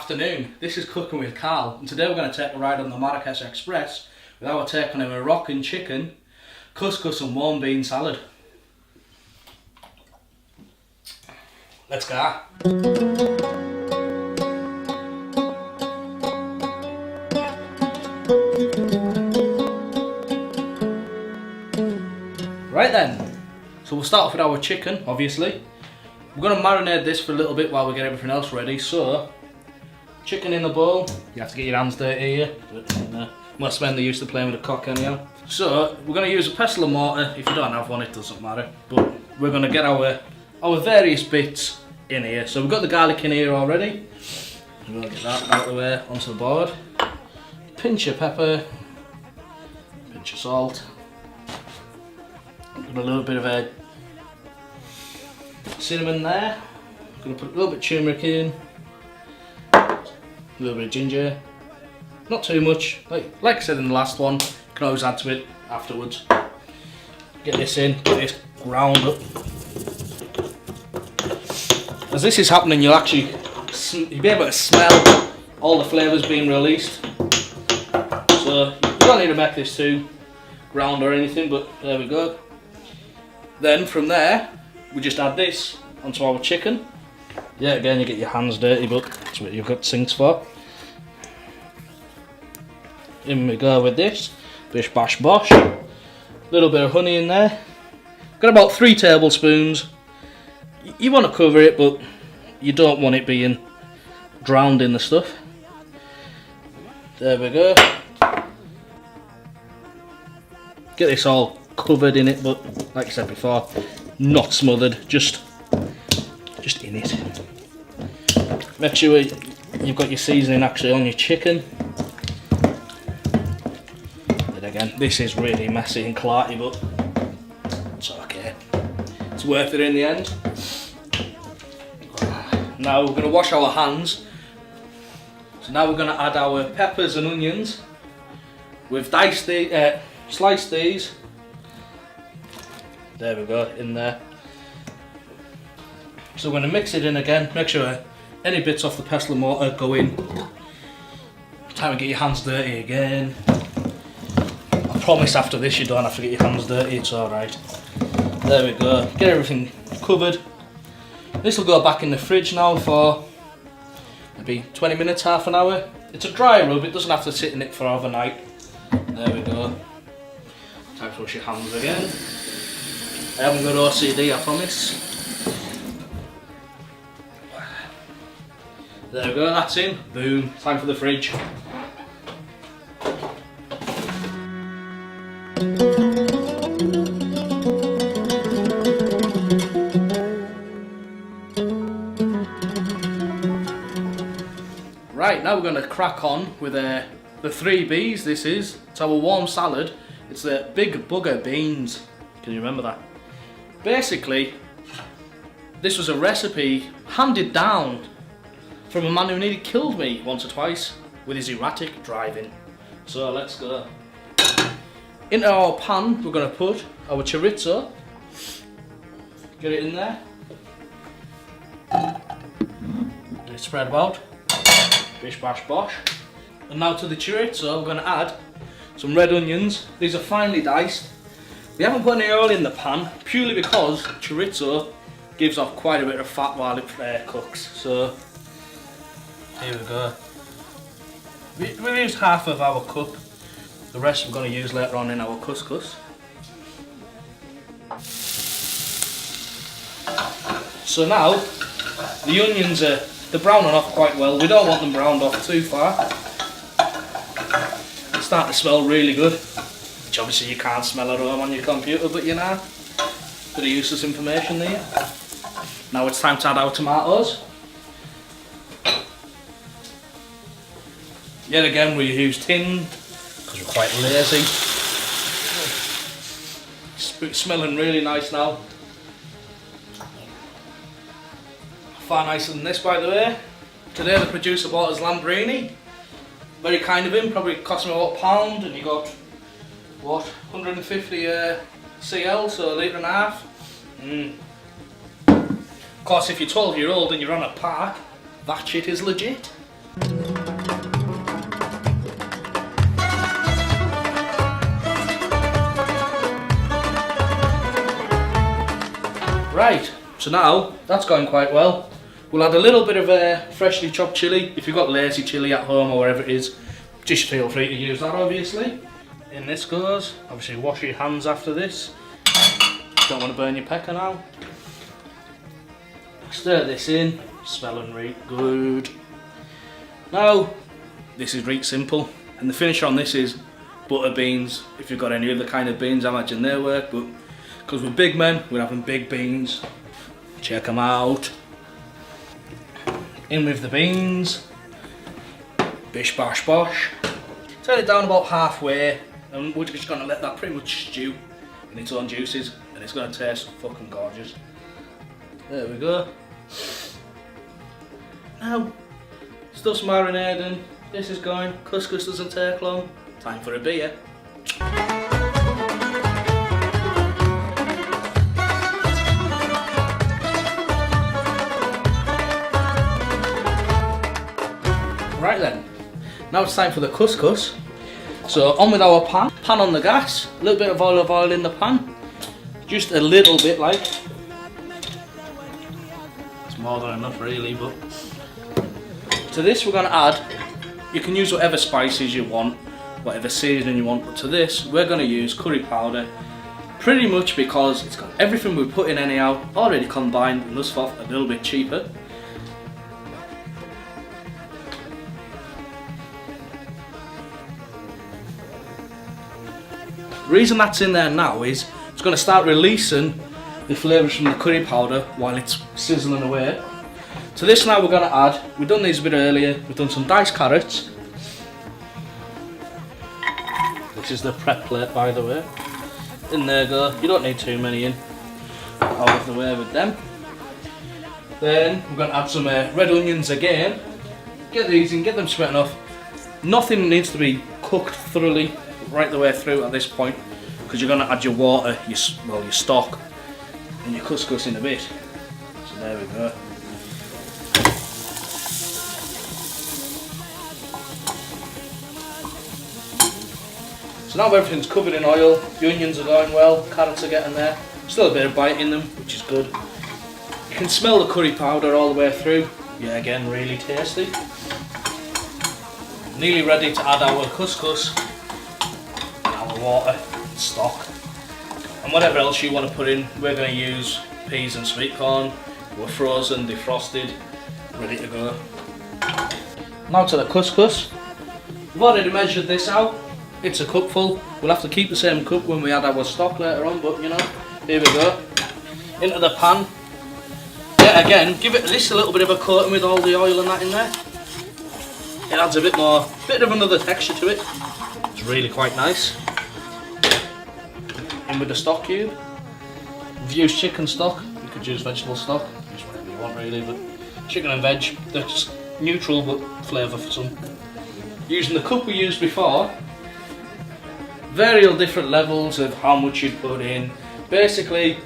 Afternoon, this is Cooking with Karl, and today we're going to take a ride on the Marrakech Express with our take on a Moroccan chicken, couscous and warm bean salad. Let's go. Right then, so we'll start off with our chicken, obviously. We're going to marinate this for a little bit while we get everything else ready. So, chicken in the bowl. You have to get your hands dirty here. Most men, they're used to playing with a cock anyhow. So, we're going to use a pestle and mortar. If you don't have one, it doesn't matter. But we're going to get our various bits in here. So, we've got the garlic in here already. We're going to get that out of the way onto the board. Pinch of pepper. Pinch of salt. Got a little bit of a cinnamon there. I'm going to put a little bit of turmeric in. A little bit of ginger. Not too much. Like I said in the last one, you can always add to it afterwards. Get this in, get this ground up. As this is happening, you'll be able to smell all the flavours being released. So you don't need to make this too ground or anything, but there we go. Then from there, we just add this onto our chicken. Yeah, again, you get your hands dirty, but that's what you've got sinks for. In we go with this. Bish bash bosh. A little bit of honey in there. Got about 3 tablespoons. You want to cover it, but you don't want it being drowned in the stuff. There we go. Get this all covered in it, but like I said before, not smothered, just in it. Make sure you've got your seasoning actually on your chicken. And again, this is really messy and clarty, but it's okay. It's worth it in the end. Now we're going to wash our hands. So now we're going to add our peppers and onions. We've sliced these. There we go, in there. So we're going to mix it in again. Make sure any bits off the pestle and mortar go in. Time to get your hands dirty again. I promise after this you don't have to get your hands dirty, it's alright. There we go, get everything covered. This will go back in the fridge now for maybe 20 minutes, half an hour. It's a dry rub, it doesn't have to sit in it for overnight. There we go. Time to wash your hands again. I haven't got OCD, I promise. There we go, that's in. Boom, time for the fridge. Right, now we're going to crack on with the 3 Bs. This is. It's our warm salad. It's the big bugger beans. Can you remember that? Basically, this was a recipe handed down from a man who nearly killed me once or twice with his erratic driving. So let's go. Into our pan, we're going to put our chorizo. Get it in there. Get it spread about. Bish bash bosh. And now to the chorizo, we're going to add some red onions. These are finely diced. We haven't put any oil in the pan purely because chorizo gives off quite a bit of fat while it cooks. So here we go. We used half of our cup. The rest we're going to use later on in our couscous. So now the onions they're browning off quite well. We don't want them browned off too far. They start to smell really good. Which obviously you can't smell at home on your computer, but you know, bit of useless information there. Now it's time to add our tomatoes. Yet again we use tin because we're quite lazy. It's smelling really nice now. Far nicer than this, by the way. Today the producer bought us Lambrini. Very kind of him, probably cost me about £1, and you got what, 150 CL, so a litre and a half. Of course, if you're 12-year-old and you're on a park, that shit is legit. Right, so now that's going quite well. We'll add a little bit of freshly chopped chilli. If you've got lazy chilli at home or wherever it is, just feel free to use that obviously. In this goes, obviously wash your hands after this. Don't want to burn your pecker now. Stir this in, smelling right good. Now, this is right simple. And the finish on this is butter beans. If you've got any other kind of beans, I imagine they work, but because we're big men, we're having big beans. Check them out. In with the beans. Bish bash bosh. Turn it down about halfway, and we're just going to let that pretty much stew in its own juices, and it's going to taste fucking gorgeous. There we go. Now, stuff's marinating. This is going. Couscous doesn't take long. Time for a beer. Right then, now it's time for the couscous. So on with our pan on the gas, a little bit of olive oil in the pan, just a little bit like. It's more than enough really, but to this we're going to add, you can use whatever spices you want, whatever seasoning you want, but to this we're going to use curry powder, pretty much because it's got everything we put in anyhow already combined, and thus far a little bit cheaper. The reason that's in there now is it's going to start releasing the flavours from the curry powder while it's sizzling away. To this now we're going to add, we've done these a bit earlier, we've done some diced carrots. This is the prep plate by the way. In there go, you don't need too many in. Out of the way with them. Then we're going to add some red onions again. Get these in, get them sweating off. Nothing needs to be cooked thoroughly right the way through at this point, because you're going to add your water, your stock and your couscous in a bit. So there we go. So now everything's covered in oil, the onions are going well, carrots are getting there, still a bit of bite in them, which is good. You can smell the curry powder all the way through, yeah, again really tasty. Nearly ready to add our couscous, our water, stock, and whatever else you want to put in. We're going to use peas and sweet corn, we're frozen, defrosted, ready to go. Now to the couscous. We've already measured this out. It's a cupful. We'll have to keep the same cup when we add our stock later on, but you know, here we go. Into the pan. Yeah, again, give it just a little bit of a coating with all the oil and that in there. It adds a bit of another texture to it. It's really quite nice. In with the stock cube. If you use chicken stock, you could use vegetable stock, use whatever you want really, but chicken and veg, they're just neutral but flavour for some. Using the cup we used before, various different levels of how much you'd put in. Basically,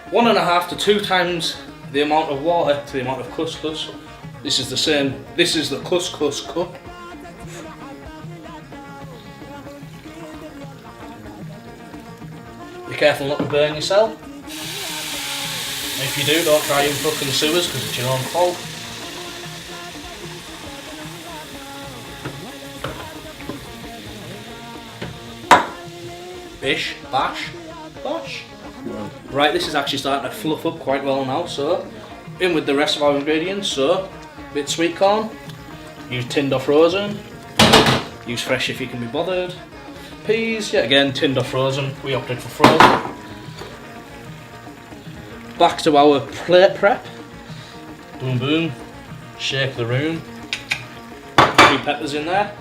1.5 to 2 times the amount of water to the amount of couscous. This is the same, this is the couscous cup. Be careful not to burn yourself. If you do, don't try in fucking sewers because it's your own fault. Bish, bash, bosh. Right, this is actually starting to fluff up quite well now, so in with the rest of our ingredients. So, bit sweet corn, use tinned or frozen, use fresh if you can be bothered. Peas, yet again tinned or frozen, we opted for frozen. Back to our plate prep. Boom boom, shake the room. 3 peppers in there.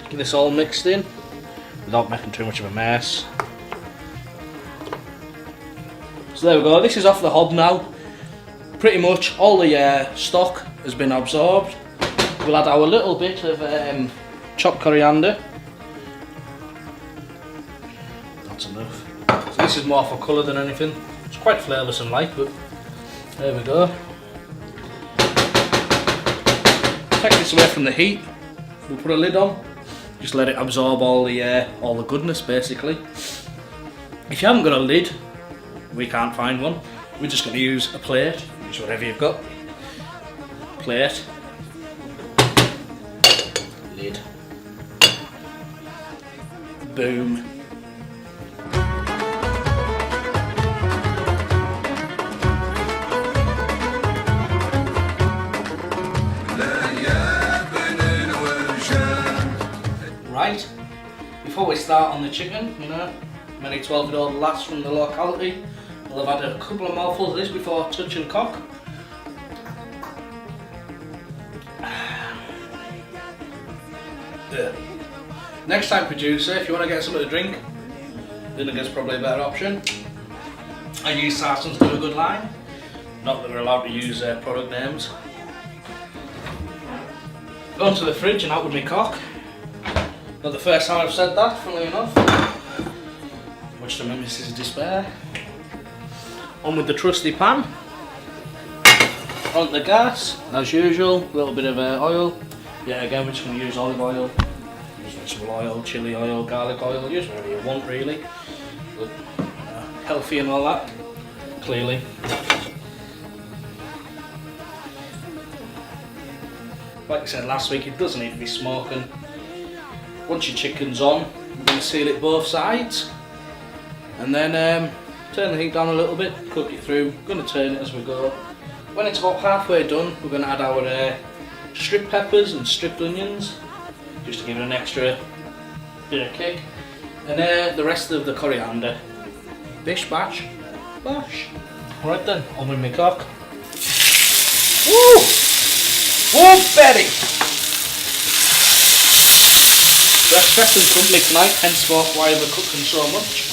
Get this all mixed in without making too much of a mess. So there we go, this is off the hob now. Pretty much all the stock has been absorbed. We'll add our little bit of chopped coriander. That's enough. So this is more for colour than anything. It's quite flavoursome like, but there we go. Take this away from the heat. We'll put a lid on. Just let it absorb all the goodness basically. If you haven't got a lid, we can't find one. We're just going to use a plate. Use whatever you've got. Plate. Lid. Boom. Right, before we start on the chicken, you know, many 12-year-old lads from the locality will have had a couple of mouthfuls of this before touching cock. Yeah. Next time, producer, if you want to get something to drink, vinegar's probably a better option. I use Sarson's Do a Good line. Not that we're allowed to use product names. Going to the fridge and out with my cock. Not the first time I've said that, funnily enough. Much to my missus' despair. On with the trusty pan. On the gas, as usual, a little bit of oil. Yeah, again, we're just going to use olive oil. Use vegetable oil, chilli oil, garlic oil, use whatever you want really. But, healthy and all that, clearly. Like I said last week, it doesn't need to be smoking. Once your chicken's on, we're going to seal it both sides. And then turn the heat down a little bit, cook it through. We're going to turn it as we go. When it's about halfway done, we're going to add our stripped peppers and stripped onions, just to give it an extra bit of kick. And the rest of the coriander. Bish bash, bash. Right then, on with my cock. Woo! Woo, Betty! We're expecting company tonight, henceforth why we're cooking so much.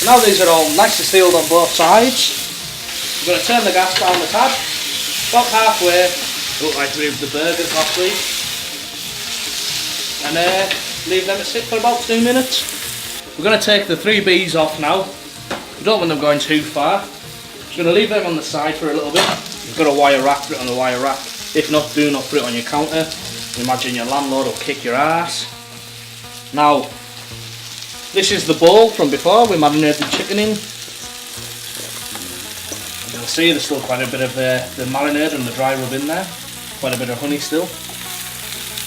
So now these are all nicely sealed on both sides. We're going to turn the gas down a tad. About halfway, look like we moved the burgers last week. And leave them to sit for about 2 minutes. We're going to take the 3 Bs off now. We don't want them going too far. Just going to leave them on the side for a little bit. You've got a wire rack, put it on the wire rack. If not, do not put it on your counter. Imagine your landlord will kick your ass. Now, this is the bowl from before we marinated the chicken in. As you can see, there's still quite a bit of the marinade and the dry rub in there. Quite a bit of honey still.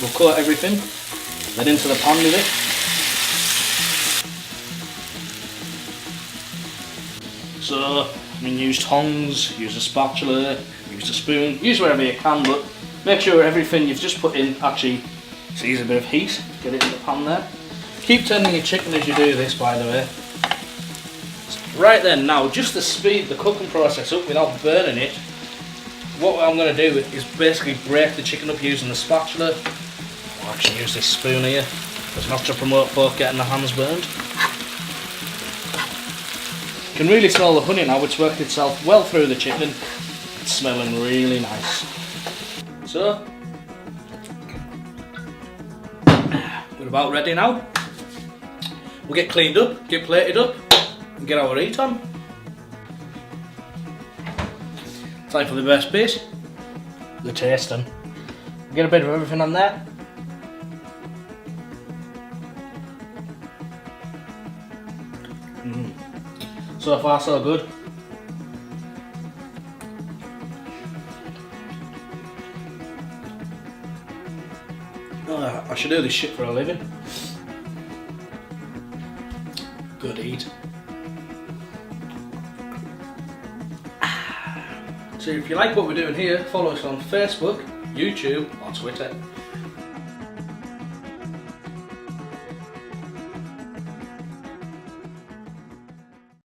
We'll coat everything, then into the pan with it. So, I mean, use tongs, use a spatula, use a spoon, use whatever you can, but make sure everything you've just put in actually sees a bit of heat. Get it in the pan there. Keep turning your chicken as you do this, by the way. Right then, now, just to speed the cooking process up without burning it, what I'm going to do is basically break the chicken up using the spatula. I'll actually use this spoon here, because not to promote folk getting their hands burned. You can really smell the honey now, it's worked itself well through the chicken. It's smelling really nice. So, we're about ready now. We'll get cleaned up, get plated up, and get our eat on. Time for the best bit, the tasting. Get a bit of everything on there. So far so good. I should do this shit for a living. Good eat. So if you like what we're doing here, follow us on Facebook, YouTube or Twitter.